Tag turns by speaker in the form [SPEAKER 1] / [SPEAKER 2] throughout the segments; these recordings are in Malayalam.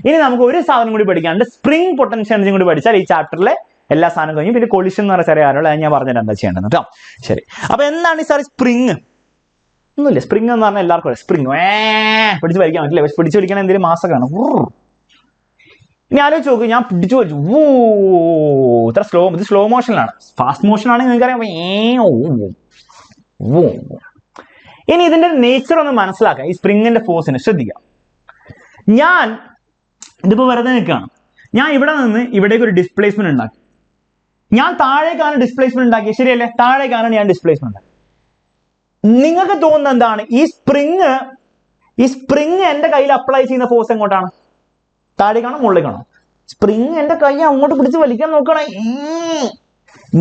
[SPEAKER 1] ഇനി നമുക്ക് ഒരു സാധനം കൂടി പഠിക്കാനുണ്ട്. സ്പ്രിംഗ് പൊട്ടൻഷ്യൽ എനർജി കൂടി പഠിച്ചാൽ ഈ ചാപ്റ്ററിലെ എല്ലാ സാധനം കഴിഞ്ഞു. പിന്നെ കൊളിഷൻ എന്ന് പറയുന്ന ചെറിയ കാര്യമുള്ള ഞാൻ പറഞ്ഞിട്ട് എന്താ ചെയ്യേണ്ടത് കേട്ടോ. ശരി, അപ്പൊ എന്താണ് ഈ സാർ സ്പ്രിങ്? ഒന്നുമില്ല, സ്പ്രിംഗ് എന്ന് പറഞ്ഞാൽ എല്ലാവർക്കും അറിയാം. സ്പ്രിംഗ് പിടിച്ച് വലിക്കാൻ പറ്റില്ല, പക്ഷെ പിടിച്ച് വലിക്കാൻ എന്തെങ്കിലും മാസമാണ്. ഇനി ആലോചിച്ച് നോക്ക്, ഞാൻ പിടിച്ചു വലിച്ചു, ഇത്ര സ്ലോ, ഇത് സ്ലോ മോഷനിലാണ്. ഫാസ്റ്റ് മോഷനാണെങ്കിൽ നിങ്ങൾക്കറിയാം. ഇനി ഇതിന്റെ നേച്ചർ ഒന്ന് മനസ്സിലാക്കാം, ഈ സ്പ്രിങ്ങിന്റെ ഫോഴ്സിനെ ശ്രദ്ധിക്കാം. ഞാൻ ഇതിപ്പോ വെറുതെ നിൽക്കുകയാണ്, ഞാൻ ഇവിടെ നിന്ന് ഇവിടേക്ക് ഒരു ഡിസ്പ്ലേസ്മെന്റ് ഉണ്ടാക്കി. ഞാൻ താഴേക്കാണ് ഡിസ്പ്ലേസ്മെന്റ് ഉണ്ടാക്കിയത്, ശരിയല്ലേ? താഴേക്കാണ് ഞാൻ ഡിസ്പ്ലേസ്മെന്റ് ഉണ്ടാക്കി. നിങ്ങൾക്ക് തോന്നുന്നത് എന്താണ്? ഈ സ്പ്രിങ് എന്റെ കയ്യിൽ അപ്ലൈ ചെയ്യുന്ന ഫോഴ്സ് എങ്ങോട്ടാണ്? താഴേക്കാണോ മുകളിലേക്കാണോ? സ്പ്രിങ് എന്റെ കൈ അങ്ങോട്ട് പിടിച്ച് വലിക്കാൻ നോക്കണേ.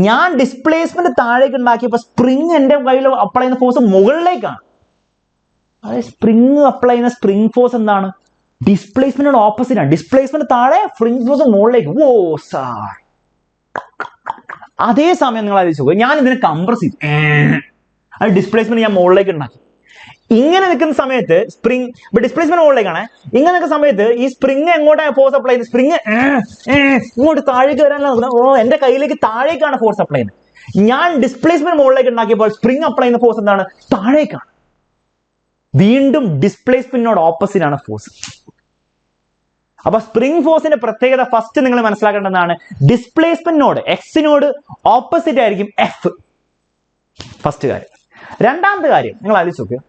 [SPEAKER 1] ഞാൻ ഡിസ്പ്ലേസ്മെന്റ് താഴേക്ക് ഉണ്ടാക്കിയപ്പോ സ്പ്രിങ് എന്റെ കയ്യിൽ അപ്ലൈ ചെയ്യുന്ന ഫോഴ്സ് മുകളിലേക്കാണ്. അതായത് സ്പ്രിങ് അപ്ലൈ ചെയ്യുന്ന സ്പ്രിങ് ഫോഴ്സ് എന്താണ്? ഡിസ്പ്ലേസ്മെന്റിന്റെ ഓപ്പോസിറ്റ് ആണ്. ഡിസ്പ്ലേസ്മെന്റ് താഴെ, സ്പ്രിങ് ഫോഴ്സ് മുകളിലേക്ക്. ഓ സാർ, അതേ സമയം നിങ്ങൾ ആലോചിച്ചു, ഞാൻ ഇതിനെ കംപ്രസ് ചെയ്തു, അത് ഡിസ്പ്ലേസ്മെന്റ് ഞാൻ മുകളിലേക്ക് ഉണ്ടാക്കി. ഇങ്ങനെ നിൽക്കുന്ന സമയത്ത് സ്പ്രിങ് ഡിസ്പ്ലേസ്മെന്റ് മുകളിലേക്കാണ്. ഇങ്ങനെ നിൽക്കുന്ന സമയത്ത് ഈ സ്പ്രിങ് എങ്ങോട്ടാണ് ഫോഴ്സ് അപ്ലൈ ചെയ്യുന്നത്? സ്പ്രിങ് ഇങ്ങോട്ട് താഴേക്ക് വരാനുള്ള, എന്റെ കയ്യിലേക്ക് താഴേക്കാണ് ഫോഴ്സ് അപ്ലൈ ചെയ്യുന്നത്. ഞാൻ ഡിസ്പ്ലേസ്മെന്റ് മുകളിലേക്ക് ഉണ്ടാക്കിയപ്പോൾ സ്പ്രിങ് അപ്ലൈ ചെയ്യുന്ന ഫോഴ്സ് എന്താണ്? താഴേക്കാണ്. വീണ്ടും ഡിസ്പ്ലേസ്മെന്റിനോട് ഓപ്പോസിറ്റ് ആണ് ഫോഴ്സ്. അപ്പൊ സ്പ്രിംഗ് ഫോഴ്സിന്റെ പ്രത്യേകത ഫസ്റ്റ് നിങ്ങൾ മനസ്സിലാക്കേണ്ടതാണ്, ഡിസ്പ്ലേസ്മെന്റിനോട് എക്സിനോട് ഓപ്പോസിറ്റ് ആയിരിക്കും എഫ്. ഫസ്റ്റ് കാര്യം. രണ്ടാമത്തെ കാര്യം നിങ്ങൾ ആലോചിച്ച് നോക്കുക,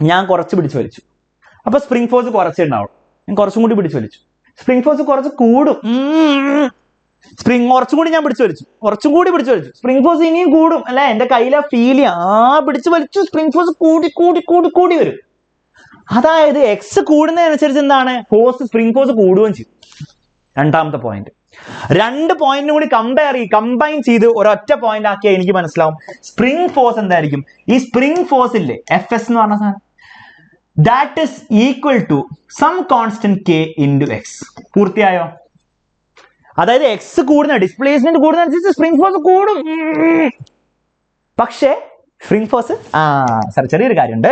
[SPEAKER 1] ഞാൻ കുറച്ച് പിടിച്ചു വലിച്ചു, അപ്പൊ സ്പ്രിംഗ് ഫോഴ്സ് കുറച്ചുണ്ടാവും. ഞാൻ കുറച്ചും കൂടി പിടിച്ചു വലിച്ചു, സ്പ്രിംഗ് ഫോഴ്സ് കുറച്ച് കൂടും. സ്പ്രിംഗ് കുറച്ചും കൂടി ഞാൻ പിടിച്ചു വലിച്ചു, കുറച്ചും കൂടി പിടിച്ചു വലിച്ചു, സ്പ്രിംഗ് ഫോഴ്സ് ഇനിയും കൂടും അല്ലെ? എന്റെ കയ്യിലെ ഫീൽ പിടിച്ചു വലിച്ചു, സ്പ്രിംഗ് ഫോഴ്സ് കൂടി കൂടി കൂടി കൂടി വരും. അതായത് എക്സ് കൂടുന്നതനുസരിച്ച് എന്താണ്? ഫോഴ്സ്, സ്പ്രിംഗ് ഫോഴ്സ് കൂടുകയും ചെയ്യും. രണ്ടാമത്തെ പോയിന്റ്. രണ്ട് പോയിന്റിനും കൂടി കമ്പൈൻ ചെയ്ത് ഒരൊറ്റ പോയിന്റ് ആക്കിയാൽ എനിക്ക് മനസ്സിലാവും സ്പ്രിംഗ് ഫോഴ്സ് എന്തായിരിക്കും. ഈ സ്പ്രിംഗ് ഫോഴ്സ് ഇല്ലേ, എഫ് എസ് എന്ന് പറഞ്ഞ സാധനം, that is equal to some constant K into X. പൂർത്തിയായോ? അതായത് എക്സ് കൂടുന്ന, ഡിസ്പ്ലേസ്മെന്റ് കൂടുന്നതനുസരിച്ച് സ്പ്രിംഗ് ഫോഴ്സ് കൂടും. പക്ഷേ സ്പ്രിംഗ് ഫോഴ്സ് സാർ ചെറിയൊരു കാര്യമുണ്ട്,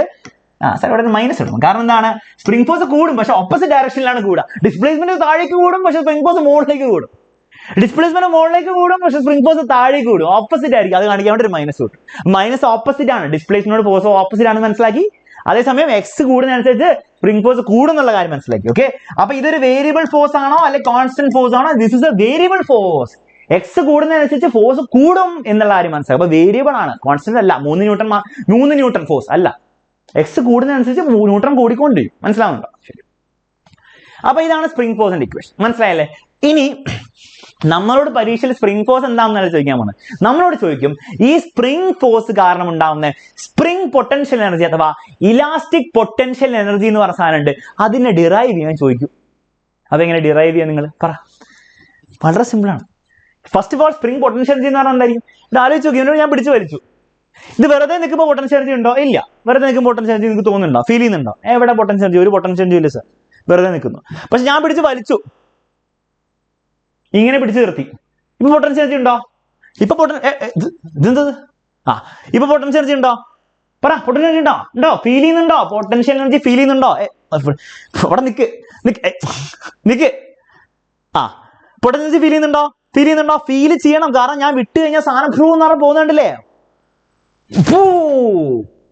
[SPEAKER 1] സാർ ഇവിടെ മൈനസ് എടുക്കും. കാരണം എന്താണ്? സ്പ്രിംഗ് ഫോഴ്സ് കൂടും, പക്ഷെ ഓപ്പോസിറ്റ് ഡയറക്ഷനിലാണ് കൂടുക. ഡിസ്പ്ലേസ്മെന്റ് താഴേക്ക് കൂടും, പക്ഷെ സ്പ്രിംഗ് ഫോഴ്സ് മുകളിലേക്ക് കൂടും. ഡിസ്പ്ലേസ്മെന്റ് മുകളിലേക്ക് കൂടും, പക്ഷെ സ്പ്രിംഗ് ഫോഴ്സ് താഴേക്ക് കൂടും. ഓപ്പോസിറ്റ് ആയിരിക്കും. അത് കാണിക്കാൻ വേണ്ടി ഒരു മൈനസ് കിട്ടും. മൈനസ് ഓപ്പോസിറ്റ് ആണ്, ഡിസ്പ്ലേസ്മെന്റ് ഫോഴ്സ് ഓപ്പോസിറ്റ് ആണ് മനസ്സിലാക്കി. അതേസമയം എക്സ് കൂടുന്നതനുസരിച്ച് സ്പ്രിംഗ് ഫോഴ്സ് കൂടും എന്നുള്ള കാര്യം മനസ്സിലാക്കി. ഓക്കെ, അപ്പൊ ഇതൊരു വേരിയബിൾ ഫോഴ്സ് ആണോ അല്ലെങ്കിൽ കോൺസ്റ്റന്റ് ഫോഴ്സ് ആണോ? This is a variable force. X കൂടുന്നതനുസരിച്ച് ഫോഴ്സ് കൂടും എന്നുള്ള കാര്യം മനസ്സിലാക്കി. അപ്പൊ വേരിയബിൾ ആണ്, കോൺസ്റ്റന്റ് അല്ല. 3 ന്യൂട്ടൺ ഫോഴ്സ് അല്ല. എക്സ് കൂടുന്നതനുസരിച്ച് ന്യൂട്രൺ കൂടിക്കൊണ്ടിരിക്കും. മനസ്സിലാവുന്നുണ്ടോ? ശരി, അപ്പൊ ഇതാണ് സ്പ്രിംഗ് ഫോഴ്സിന്റെ ഇക്വേഷൻ. മനസ്സിലായല്ലേ? ഇനി നമ്മളോട് പരീക്ഷയിൽ സ്പ്രിംഗ് ഫോഴ്സ് എന്താണെന്നല്ല ചോദിക്കാൻ പോകുന്നത്. നമ്മളോട് ചോദിക്കും ഈ സ്പ്രിംഗ് ഫോഴ്സ് കാരണം ഉണ്ടാവുന്ന സ്പ്രിംഗ് പൊട്ടൻഷ്യൽ എനർജി അഥവാ ഇലാസ്റ്റിക് പൊട്ടൻഷ്യൽ എനർജി എന്ന് പറഞ്ഞ സാധനമുണ്ട്, അതിനെ ഡിറൈവ് ചെയ്യാൻ ചോദിക്കും. അതെങ്ങനെ ഡിറൈവ് ചെയ്യാൻ നിങ്ങൾ പറ? വളരെ സിമ്പിൾ ആണ്. First of all spring potential energy എന്ന് പറഞ്ഞാൽ എന്തായിരിക്കും? ഇത് ആലോചിച്ച് നോക്കി. ഇവനോട് ഞാൻ പിടിച്ചു വലിച്ചു, ഇത് വെറുതെ നിൽക്കുമ്പോൾ പൊട്ടൻഷ്യൽ എനർജി ഉണ്ടോ? ഇല്ല. വെറുതെ നിൽക്കുമ്പോൾ പൊട്ടൻഷ്യൽ എനർജി നിങ്ങൾക്ക് തോന്നുന്നുണ്ടോ? ഫീൽ ചെയ്യുന്നുണ്ടോ? എവിടെ പൊട്ടൻഷ്യൽ എനർജി? ഒരു പൊട്ടൻഷ്യൽ എനർജി ഇല്ല സാർ, വെറുതെ നിൽക്കുന്നു. പക്ഷെ ഞാൻ പിടിച്ച് വലിച്ചു, ഇങ്ങനെ പിടിച്ചു നിർത്തി. ഇപ്പൊ പൊട്ടൻഷ്യൽ എനർജി ഉണ്ടോ? ഇപ്പൊ ഇതെന്തത്? ഇപ്പൊ പൊട്ടൻഷ്യൽ എനർജി ഉണ്ടോ? പറ, പൊട്ടൻഷ്യൽ എനർജി ഉണ്ടോ? ഉണ്ടോ? ഫീൽ ചെയ്യുന്നുണ്ടോ? പൊട്ടൻഷ്യൽ എനർജി ഫീൽ ചെയ്യുന്നുണ്ടോ? അവിടെ നിക്ക്. പൊട്ടൻഷ്യൽ എനർജി ഫീൽ ചെയ്യുന്നുണ്ടോ? ഫീൽ ചെയ്യണം. കാരണം ഞാൻ വിട്ട് കഴിഞ്ഞാൽ സാധനം ഭ്രൂ എന്ന് പറഞ്ഞാൽ പോകുന്നുണ്ടല്ലേ.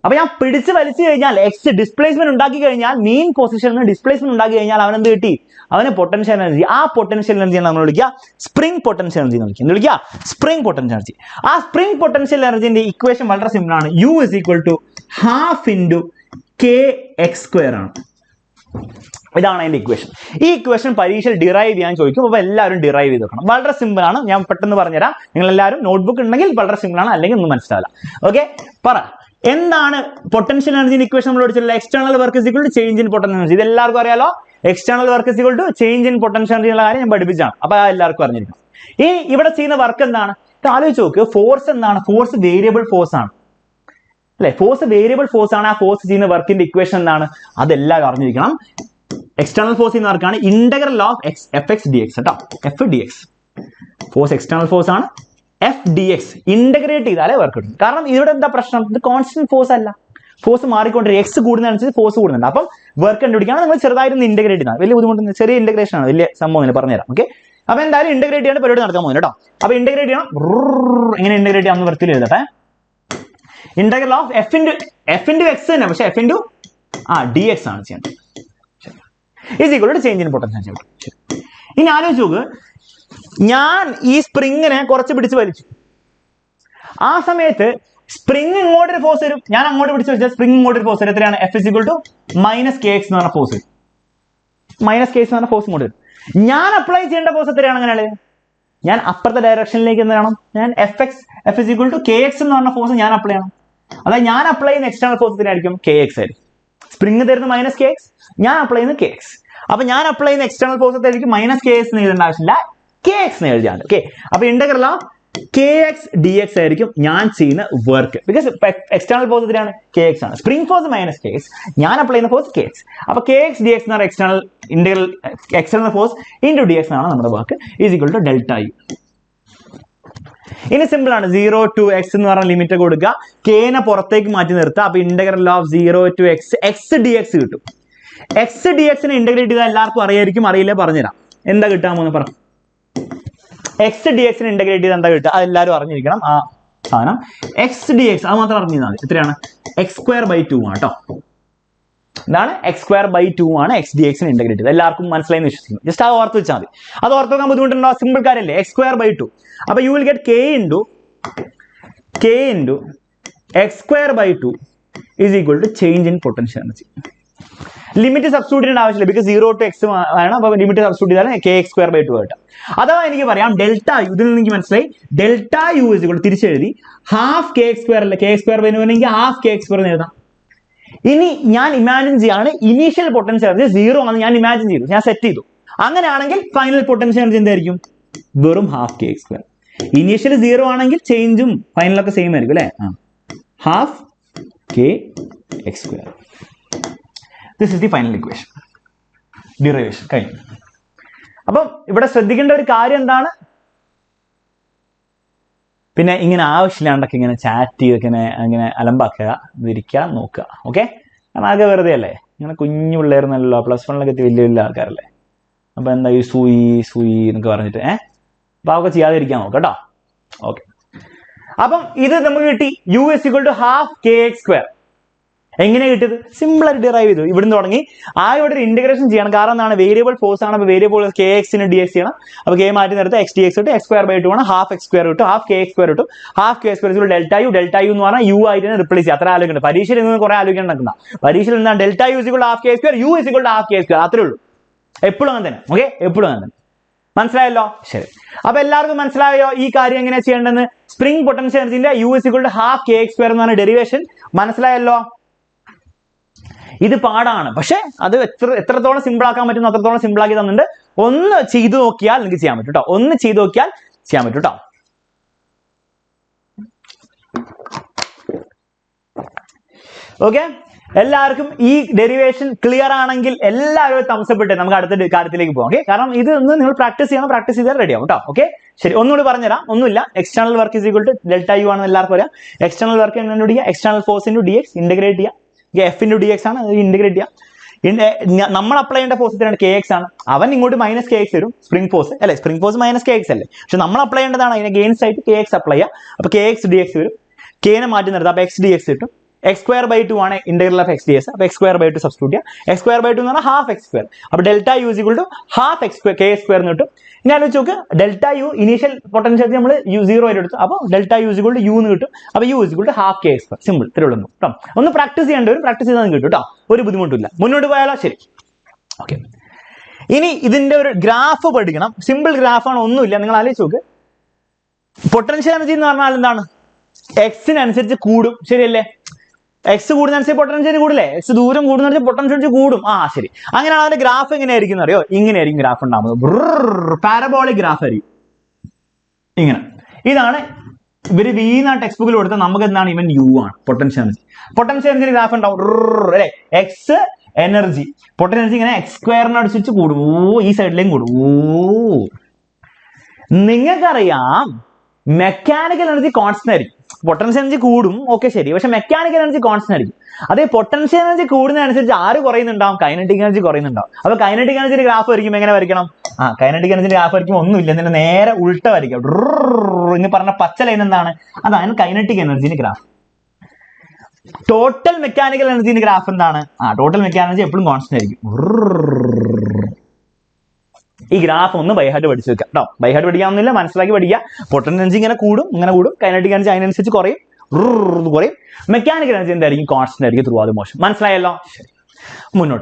[SPEAKER 1] അപ്പൊ ഞാൻ പിടിച്ച് വലിച്ചു കഴിഞ്ഞാൽ എക്സ് ഡിസ്പ്ലേസ്മെന്റ് ഉണ്ടാക്കി കഴിഞ്ഞാൽ, മെയിൻ പൊസിഷനിൽ നിന്ന് ഡിസ്പ്ലേസ്മെന്റ് ഉണ്ടാക്കി കഴിഞ്ഞാൽ അവൻ എന്ത് കിട്ടി? അവന് പൊട്ടൻഷ്യൽ എനർജി. ആ പൊട്ടൻഷ്യൽ എനർജിയാണ് നമ്മൾ വിളിക്കുക സ്പ്രിംഗ് പൊട്ടൻഷ്യൽ എനർജി എന്ന് വിളിക്കുക. Spring potential energy. ആ സ്പ്രിംഗ് പൊട്ടൻഷ്യൽ എനർജിന്റെ ഇക്വേഷൻ വളരെ സിമ്പിൾ ആണ്. U is equal to ½ into kx² ആണ്. ഇതാണ് അതിന്റെ ഇക്വേഷൻ. ഈ ഇക്വേഷൻ പരീക്ഷയിൽ ഡിറൈവ് ചെയ്യാൻ ചോദിക്കും. അപ്പൊ എല്ലാവരും ഡിറൈവ് ചെയ്ത് വെക്കണം. വളരെ സിമ്പിൾ ആണ്, ഞാൻ പെട്ടെന്ന് പറഞ്ഞുതരാം. നിങ്ങൾ എല്ലാവരും നോട്ട്ബുക്ക് ഉണ്ടെങ്കിൽ വളരെ സിമ്പിൾ ആണ്, അല്ലെങ്കിൽ ഒന്നും മനസ്സിലാവില്ല. ഓക്കെ, പറ, എന്താണ് പൊട്ടൻഷ്യൽ എനർജിന്റെ ഇക്വേഷൻ? നമ്മൾ പഠിച്ചിട്ടുള്ള external work is equal to change in potential energy. ഇത് എല്ലാവർക്കും അറിയാലോ. External work is equal to change in potential energy ഉള്ള കാര്യം ഞാൻ പഠിപ്പിച്ചാണ്. അപ്പൊ എല്ലാവർക്കും അറിഞ്ഞിരിക്കണം. ഈ ഇവിടെ ചെയ്യുന്ന വർക്ക് എന്താണ്? ആലോചിച്ച് നോക്ക്. ഫോഴ്സ് എന്താണ്? ഫോഴ്സ് വേരിയബിൾ ഫോഴ്സ് ആണ് അല്ലെ? ഫോഴ്സ് വേരിയബിൾ ഫോഴ്സ് ആണ്. ആ ഫോഴ്സ് ചെയ്യുന്ന വർക്കിന്റെ ഇക്വേഷൻ എന്താണ്? അതെല്ലാം അറിഞ്ഞിരിക്കണം. എക്സ്റ്റേണൽ ഫോഴ്സ് ചെയ്യുന്ന വർക്കാണ് integral of f x d x കേട്ടോ. F d x force external force ആണ്. എഫ് ഡി എക്സ് ഇന്റഗ്രേറ്റ് ചെയ്താലേ വർക്ക് കിട്ടും. കാരണം ഇവിടെ എന്താ പ്രശ്നം? ഇത് കോൺസ്റ്റന്റ് ഫോഴ്സ് അല്ല, ഫോഴ്സ് മാറിക്കൊണ്ടിരിക്കും, എക്സ് കൂടുന്നതനുസരിച്ച് ഫോഴ്സ് കൂടുന്നുണ്ട്. അപ്പം വർക്ക് കണ്ടുപിടിക്കുകയാണ് നിങ്ങൾ ചെറുതായിട്ട് ഇൻറ്റഗ്രേറ്റ് ചെയ്യുന്നത്. വലിയ ബുദ്ധിമുട്ട്, ചെറിയ ഇൻറ്റഗ്രേഷൻ ആണ്, വലിയ സംഭവം ഇല്ല, പറഞ്ഞുതരാം. ഓക്കെ, അപ്പോൾ എന്തായാലും ഇൻറ്റഗ്രേറ്റ് ചെയ്യാണ്ട് പരിപാടി നടക്കാൻ പോകുന്നു കേട്ടോ. അപ്പോൾ ഇൻറ്റഗ്രേറ്റ് ചെയ്യണം, എങ്ങനെ ഇൻറ്റഗ്രേറ്റ് ചെയ്യാമെന്ന് വൃത്തിയിൽ എഴുതട്ടെ. Integral of F into X തന്നെ, പക്ഷേ എഫ് ഇൻറ്റു ഡി എക്സ് ആണ് ചെയ്യേണ്ടത്. Is equal to change in potential. ഇനി ആലോചിച്ച് നോക്ക്, ഞാൻ ഈ സ്പ്രിങ്ങിനെ കുറച്ച് പിടിച്ച് വലിച്ചു, ആ സമയത്ത് സ്പ്രിങ് ഇങ്ങോട്ടൊരു ഫോഴ്സ് വരും, ഞാൻ അങ്ങോട്ട് പിടിച്ച് വെച്ചാൽ സ്പ്രിങ് ഇങ്ങോട്ടൊരു ഫോഴ്സ് വരും. എത്രയാണ്? F is equal to minus K X എന്ന് പറഞ്ഞ ഫോഴ്സ് വരും. മൈനസ് കെ എക്സ് എന്ന് പറഞ്ഞ ഫോഴ്സ് ഇങ്ങോട്ട് വരും. ഞാൻ അപ്ലൈ ചെയ്യേണ്ട ഫോഴ്സ് എത്രയാണ്? അങ്ങനെയാണ്, ഞാൻ അപ്പുറത്തെ ഡയറക്ഷനിലേക്ക് എന്ത് ചെയ്യണം? ഞാൻ F is equal to K X എന്ന് പറഞ്ഞ ഫോഴ്സ് ഞാൻ അപ്ലൈ ചെയ്യണം. അതായത് ഞാൻ അപ്ലൈ ചെയ്യുന്ന എക്സ്റ്റേണൽ ഫോഴ്സ് എത്രയായിരിക്കും? കെ എക്സ് ആയിരിക്കും. സ്പ്രിങ് തരുന്ന മൈനസ് കെ എക്സ്, ഞാൻ അപ്ലൈ ചെയ്യുന്ന കെ എക്സ്. അപ്പൊ ഞാൻ അപ്ലൈ ചെയ്യുന്ന എക്സ്റ്റേണൽ ഫോഴ്സ് എത്രയായിരിക്കും? മൈനസ് കെ എക്സ് എന്ന് എഴുതേണ്ട ആവശ്യമില്ല, കെ എക്സ് എന്ന് എഴുതിയാണ്. ഓക്കെ, അപ്പൊ integral of K X d X ആയിരിക്കും ഞാൻ ചെയ്യുന്ന വർക്ക്. ബിക്കോസ് എക്സ്റ്റേണൽ ഫോഴ്സ് എത്രയാണ്? കെ എക്സ് ആണ്. Spring force minus K X, ഞാൻ അപ്ലൈ ചെയ്യുന്ന ഫോഴ്സ് കെ എക്സ്. അപ്പൊ കെ എക്സ് ഡി എക്സ് എന്ന് പറഞ്ഞ external force into D X ആണ് നമ്മുടെ work, is equal to delta U. ഇനി സിമ്പിൾ ആണ്, 0 to x എന്ന് പറഞ്ഞ ലിമിറ്റ് കൊടുക്കുക, കെനെ പുറത്തേക്ക് മാറ്റി നിർത്തുക. അപ്പൊ integral of 0 to x X d X കിട്ടും. എക്സ് ഡി എക്സിനെ ഇന്റഗ്രേറ്റ് ചെയ്താൽ എല്ലാവർക്കും അറിയായിരിക്കും, അറിയില്ലേ പറഞ്ഞുതരാം. എന്താ കിട്ടാമെന്ന് പറ. എക്സ് ഡി എക്സിനെ ഇന്റഗ്രേറ്റ് ചെയ്താൽ എന്താ കിട്ടുക? അതെല്ലാവരും അറിഞ്ഞിരിക്കണം ആ സാധനം. എക്സ് ഡി എക്സ് അത് മാത്രം അറിഞ്ഞാൽ മതി. എത്രയാണ്? x²/2 ആണ് കേട്ടോ. ഇതാണ് x²/2 ആണ് എക്സ് ഡി എക്സിനെ ഇന്റഗ്രേറ്റ് ചെയ്ത്. എല്ലാവർക്കും മനസ്സിലായി വിശ്വസിക്കുന്നു. ജസ്റ്റ് അത് ഓർത്ത് വെച്ചാൽ മതി. അത് ഓർത്ത് വെക്കാൻ ബുദ്ധിമുട്ടുണ്ടോ? സിമ്പിൾ കാര്യമല്ലേ, x²/2. അപ്പൊ you will get k into x²/2 is equal to change in potential energy. Limit substitute ചെയ്യേണ്ട ആവശ്യമില്ല, ബിക്കോസ് 0 to x ആണ്. അപ്പൊ ലിമിറ്റ് സബ്സ്റ്റിറ്റ്യൂട്ട് ചെയ്താൽ kx²/2 ആയിട്ട്. അഥവാ എനിക്ക് പറയാം ഡെൽറ്റ യു, ഇതിൽ നിന്ന് എനിക്ക് മനസ്സിലായി ഡെൽറ്റ യു ഇസ് ഈക്വൽ തിരിച്ചെഴുതി ഹാഫ് kx² അല്ല, kx²/2 ഹാഫ് kx² എന്ന് എഴുതാം. ഇനി ഞാൻ ഇമാജിൻ ചെയ്യാണ് ഇനീഷ്യൽ പൊട്ടൻഷ്യൽ എനർജി 0 ആണെന്ന് ഞാൻ ഇമാജിൻ ചെയ്തു, ഞാൻ സെറ്റ് ചെയ്തു. അങ്ങനെയാണെങ്കിൽ ഫൈനൽ പൊട്ടൻഷ്യൽ എനർജി എന്തായിരിക്കും? വെറും ഹാഫ് kx². ഇനീഷ്യൽ 0 ആണെങ്കിൽ ചേഞ്ചും ഫൈനലൊക്കെ സെയിം ആയിരിക്കും അല്ലേ? Half kx². This is the final equation. Derivation കഴിഞ്ഞു. അപ്പം ഇവിടെ ശ്രദ്ധിക്കേണ്ട ഒരു കാര്യം എന്താണ്? പിന്നെ ഇങ്ങനെ ആവശ്യമില്ലാണ്ടൊക്കെ ഇങ്ങനെ ചാറ്റ് ചെയ്തൊക്കെ അങ്ങനെ അലമ്പാക്കുക, വിരിക്കാൻ നോക്കുക. ഓക്കെ, കാരണം ആകെ വെറുതെ അല്ലേ, ഇങ്ങനെ കുഞ്ഞു പിള്ളേർന്നല്ലോ, +1 എത്തി വലിയ വലിയ ആൾക്കാരല്ലേ. അപ്പൊ എന്താ ഈ സൂയി എന്നൊക്കെ പറഞ്ഞിട്ട് അപ്പൊ അതൊക്കെ ചെയ്യാതിരിക്കാൻ നോക്കാം കേട്ടോ. ഓക്കെ, അപ്പം ഇത് നമുക്ക് കിട്ടി u is equal to half kx². എങ്ങനെ കിട്ടിയത്? സിമ്പിൾ ആയിട്ട് ഡിറൈവ് ചെയ്തു. ഇവിടുന്ന് തുടങ്ങി ഇവിടെ ഒരു ഇന്റഗ്രേഷൻ ചെയ്യണം. കാരണം എന്താണ്? വേരിയബിൾ ഫോഴ്സ് ആണ്. അപ്പോൾ വേരിയബിൾ കെ എക്സിന് ഡി എക്സ് ചെയ്യണം. അപ്പോൾ കെ മാറ്റി നിർത്തി എക്സ് ഡി എക്സ് കിട്ടും, x²/2 ആണ്, ഹാഫ് x² കിട്ടും, ഹാഫ് kx² കിട്ടും. ഹാഫ് kx² ഡെൽറ്റ യു എന്ന് പറഞ്ഞാൽ യു ആയിട്ട് റിപ്ലേസ് ചെയ്യുക. അത്ര ആലോചിക്കണം. പരീക്ഷയിൽ നിന്ന് കുറെ ആലോചിക്കാൻ നടക്കുന്ന പരീക്ഷയിൽ എന്താണ്? Delta U is equal to half kx², U is equal to half kx². അത്രേ ഉള്ളൂ. എപ്പോഴും അങ്ങനെ തന്നെ. ഓക്കെ, എപ്പോഴും അങ്ങനെ തന്നെ. മനസ്സിലായല്ലോ? ശരി. അപ്പൊ എല്ലാവർക്കും മനസ്സിലായോ ഈ കാര്യം എങ്ങനെയാ ചെയ്യേണ്ടതെന്ന്? സ്പ്രിംഗ് പൊട്ടൻഷ്യൽ എനർജിന്റെ u is equal to half kx² എന്ന് പറഞ്ഞ ഡെറിവേഷൻ മനസ്സിലായല്ലോ? ഇത് പാടാണ്, പക്ഷെ അത് എത്രത്തോളം സിമ്പിൾ ആക്കാൻ പറ്റും അത്രത്തോളം സിമ്പിൾ ആക്കി തന്നിട്ടുണ്ട്. ഒന്ന് ചെയ്തു നോക്കിയാൽ നിങ്ങൾക്ക് ചെയ്യാൻ പറ്റും കേട്ടോ. ഒന്ന് ചെയ്തു നോക്കിയാൽ ചെയ്യാൻ പറ്റും കേട്ടോ. ഓക്കെ, എല്ലാവർക്കും ഈ ഡെറിവേഷൻ ക്ലിയർ ആണെങ്കിൽ എല്ലാവരും തംസപ്പ് ഇട്ട് നമുക്ക് അടുത്ത കാര്യത്തിലേക്ക് പോകാം. ഓക്കെ, കാരണം ഇത് ഒന്ന് നിങ്ങൾ പ്രാക്ടീസ് ചെയ്യണം, പ്രാക്ടീസ് ചെയ്താൽ റെഡി ആവും കേട്ടോ. ഓക്കെ, ശരി, ഒന്നുകൂടി പറഞ്ഞുതരാം. ഒന്നുമില്ല, external work is equal to delta U ആണെന്ന് എല്ലാവർക്കും അറിയാം. എക്സ്റ്റേണൽ വർക്ക് എങ്ങനെ കണ്ടുപിടിക്കുക? External force into D X integrate ചെയ്യുക. എഫ് ഇൻറ്റു ഡി എക്സ് ആണ്, അത് ഇന്റഗ്രേറ്റ് ചെയ്യാം. നമ്മൾ അപ്ലൈ ചെയ്യേണ്ട ഫോഴ്സ് എത്രയാണ്? കെ എക്സ് ആണ്. അവൻ ഇങ്ങോട്ട് മൈനസ് കെ എക്സ് വരും, സ്പ്രിംഗ് ഫോഴ്സ് അല്ലെ? Spring force minus K X അല്ലേ? പക്ഷെ നമ്മൾ അപ്ലൈ ചെയ്യേണ്ടതാണ് അതിനെ ഗെയിൻസ്റ്റ് ആയിട്ട് കെ എക്സ് അപ്ലൈ ചെയ്യുക. അപ്പൊ കെ എക്സ് ഡി എക്സ് വരും, കെനെ മാറ്റി നിർത്താം. അപ്പൊ എക്സ് ഡി എക്സ് കിട്ടും. x²/2 ആണ് integral of X d X. അപ്പൊ x²/2 സബ്സ്റ്റിറ്റ്യൂട്ട് ചെയ്യുക. x²/2 എന്ന് പറഞ്ഞാൽ ഹാഫ് x². അപ്പൊ delta U is equal to half kx² എന്ന് കിട്ടും. ഇനി ആലോചിച്ച് നോക്ക്, ഡെൽറ്റ യു ഇനീഷ്യൽ പൊട്ടൻഷ്യൽ നമ്മൾ 0 ആയിട്ട് എടുത്തു. അപ്പോൾ delta U is equal to U എന്ന് കിട്ടും. അപ്പൊ U is equal to half kx². Simple, ഇത്രേ ഉള്ളൂ കേട്ടോ. ഒന്ന് പ്രാക്ടീസ് ചെയ്യേണ്ടി വരും, പ്രാക്ടീസ് ചെയ്താൽ കിട്ടും കേട്ടോ. ഒരു ബുദ്ധിമുട്ടില്ല. മുന്നോട്ട് പോയാലോ? ശരി, ഓക്കെ. ഇനി ഇതിന്റെ ഒരു ഗ്രാഫ് പഠിക്കണം. സിമ്പിൾ ഗ്രാഫാണ്, ഒന്നുമില്ല. നിങ്ങൾ ആലോചിച്ച് നോക്ക്, പൊട്ടൻഷ്യൽ എനർജി എന്ന് പറഞ്ഞാൽ എന്താണ്? എക്സിനനുസരിച്ച് കൂടും, ശരിയല്ലേ? എക്സ് കൂടുന്നതനുസരിച്ച് പൊട്ടൻഷ്യൽ കൂടില്ലേ? എക്സ് ദൂരം കൂടുന്നതനുസരിച്ച് പൊട്ടൻഷ്യൽ കൂടും. ശരി. അങ്ങനെയാണ് അതിന്റെ ഗ്രാഫ് എങ്ങനെയായിരിക്കും അറിയോ? ഇങ്ങനെയായിരിക്കും ഗ്രാഫ് ഉണ്ടാകുന്നത്. പാരബോളിക് ഗ്രാഫ് ആയിരിക്കും ഇങ്ങനെ. ഇതാണ് ഇവര് വി എന്ന ടെക്സ്റ്റ് ബുക്കിൽ കൊടുത്ത നമുക്ക് എന്താണ്? ഇവൻ യു ആണ് potential energy. Potential energy graph ഉണ്ടാവും അല്ലെ? എക്സ് എനർജി, പൊട്ടൻഷ്യൽ എനർജി ഇങ്ങനെ x²അനുസരിച്ച് കൂടും. ഈ സൈഡിലേക്കും കൂടും. നിങ്ങൾക്കറിയാം മെക്കാനിക്കൽ എനർജി കോൺസ്റ്റന്റ് ആയിരിക്കും. പൊട്ടൻഷ്യൽ എനർജി കൂടും, ഓക്കെ ശരി, പക്ഷെ മെക്കാനിക്കൽ എനർജി കോൺസ്റ്റന്റ് ആയിരിക്കും. അതേ പൊട്ടൻഷ്യൽ എനർജി കൂടുന്നതനുസരിച്ച് ആര് കുറയുന്നുണ്ടാവും? Kinetic energy കുറയുന്നുണ്ടാവും. അപ്പൊ കൈനറ്റിക് എനർജിയുടെ ഗ്രാഫ് വരയ്ക്കും, എങ്ങനെ വരയ്ക്കണം? കൈനറ്റിക് എനർജിയുടെ ഗ്രാഫ് വരയ്ക്കും ഒന്നുമില്ല, ഇതിന്റെ നേരെ ഉൾട്ട വരയ്ക്കാം. ഇനി പറഞ്ഞ പച്ച ലൈൻ എന്താണ്? അതാണ് കൈനറ്റിക് എനർജിന്റെ ഗ്രാഫ്. ടോട്ടൽ മെക്കാനിക്കൽ എനർജിന്റെ ഗ്രാഫ് എന്താണ്? ടോട്ടൽ മെക്കാനിക്കൽ എനർജി എപ്പോഴും കോൺസ്റ്റന്റ് ആയിരിക്കും. ഈ ഗ്രാഫ് ഒന്ന് ബൈഹാർട്ട് പഠിച്ചു വെക്കാം കേട്ടോ. ബൈഹാർട്ട് പഠിക്കാവുന്നില്ല, മനസ്സിലാക്കി പഠിക്കുക. പൊട്ടൻഷ്യൽ എനർജി ഇങ്ങനെ കൂടും, കൈനറ്റിക് എനർജി അതിനനുസരിച്ച് കുറയും. മെക്കാനിക്കൽ എനർജി എന്തായിരിക്കും? കോൺസ്റ്റന്റ് ആയിരിക്കും ത്രൂ ഔട്ട് ദി മോഷൻ. മനസ്സിലായല്ലോ? ശരി, മുന്നോട്ട്